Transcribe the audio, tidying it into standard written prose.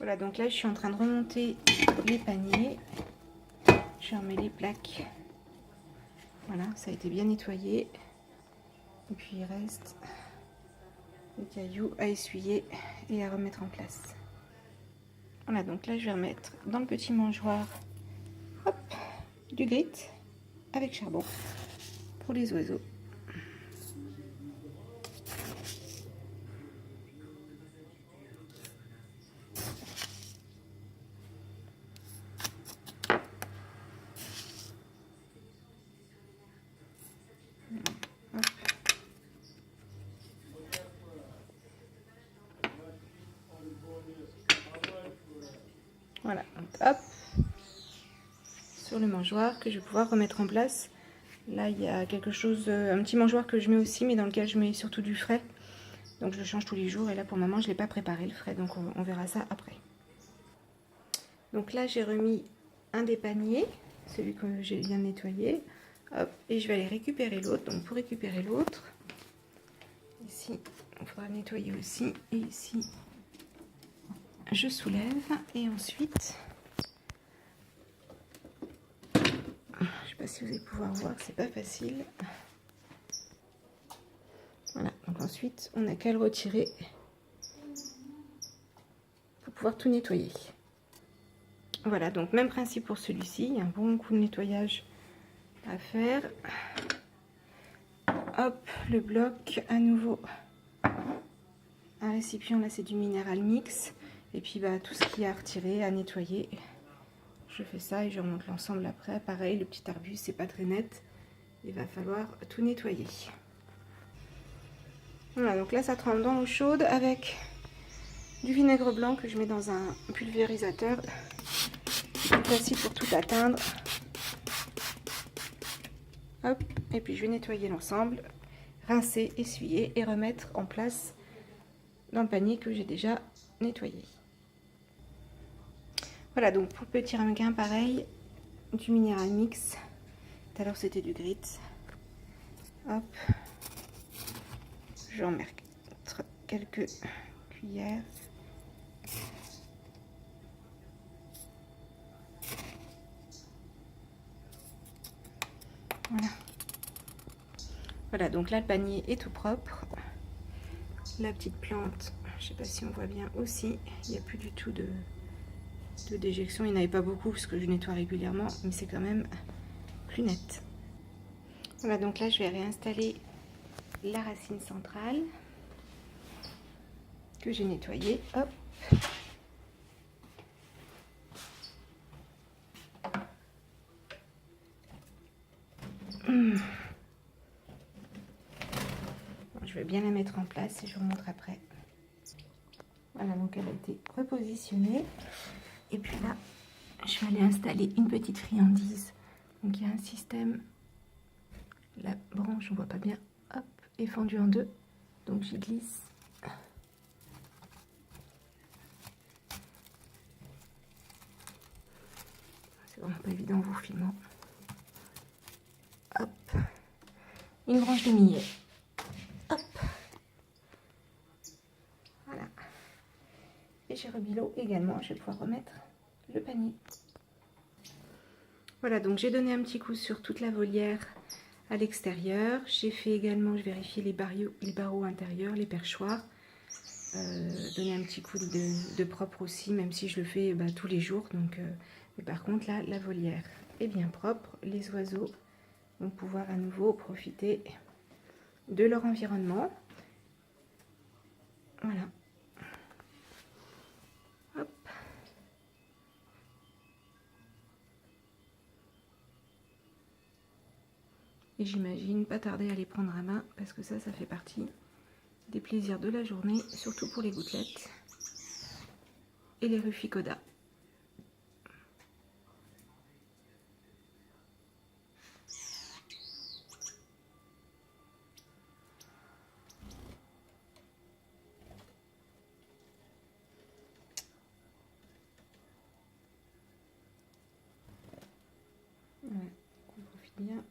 Voilà, donc là je suis en train de remonter les paniers. Je remets les plaques. Voilà, ça a été bien nettoyé. Et puis il reste des cailloux à essuyer et à remettre en place. Voilà, donc là je vais remettre dans le petit mangeoire, hop, du grit avec charbon pour les oiseaux. Hop. Voilà, donc hop, sur le mangeoir que je vais pouvoir remettre en place. Là il y a quelque chose, un petit mangeoir que je mets aussi, mais dans lequel je mets surtout du frais. Donc je le change tous les jours et là pour le moment je ne l'ai pas préparé le frais, donc on verra ça après. Donc là j'ai remis un des paniers, celui que j'ai bien nettoyé, hop, et je vais aller récupérer l'autre. Donc pour récupérer l'autre, ici on faudra nettoyer aussi, et ici je soulève et ensuite, je sais pas si vous allez pouvoir voir, c'est pas facile. Voilà, donc ensuite on n'a qu'à le retirer pour pouvoir tout nettoyer. Voilà, donc même principe pour celui-ci, il y a un bon coup de nettoyage à faire. Hop, le bloc à nouveau, un récipient, là c'est du minéral mix, et puis bah, tout ce qu'il y a à retirer, à nettoyer, je fais ça et je remonte l'ensemble après. Pareil, le petit arbuste c'est pas très net, il va falloir tout nettoyer. Voilà, donc là ça trempe dans l'eau chaude avec du vinaigre blanc que je mets dans un pulvérisateur, c'est facile pour tout atteindre. Hop, et puis je vais nettoyer l'ensemble, rincer, essuyer et remettre en place dans le panier que j'ai déjà nettoyé. Voilà, donc pour le petit ramequin, pareil, du minéral mix. Tout à l'heure c'était du grit. Hop, je vais en mettre quelques cuillères. Voilà. Voilà, donc là le panier est tout propre. La petite plante, je sais pas si on voit bien aussi, il n'y a plus du tout de déjection. Il n'y en avait pas beaucoup parce que je nettoie régulièrement, mais c'est quand même plus net. Voilà, donc là je vais réinstaller la racine centrale que j'ai nettoyée. Hop. Je vais bien la mettre en place et je vous montre après. Voilà, donc elle a été repositionnée. Et puis là, je vais aller installer une petite friandise. Donc il y a un système, la branche, on voit pas bien, hop, est fendue en deux. Donc j'y glisse. C'est vraiment pas évident en vous filmant. Hop, une branche de millet. Hop, voilà. Et j'ai remis l'eau également, je vais pouvoir remettre le panier. Voilà, donc j'ai donné un petit coup sur toute la volière à l'extérieur. J'ai fait également, je vérifie les barreaux intérieurs, les perchoirs. Donner un petit coup de propre aussi, même si je le fais tous les jours. Donc, mais par contre, là, la volière est bien propre. Les oiseaux vont pouvoir à nouveau profiter de leur environnement. Voilà. Hop. Et j'imagine pas tarder à les prendre à main parce que ça fait partie des plaisirs de la journée, surtout pour les gouttelettes et les ruficoda. Voilà, on profite bien.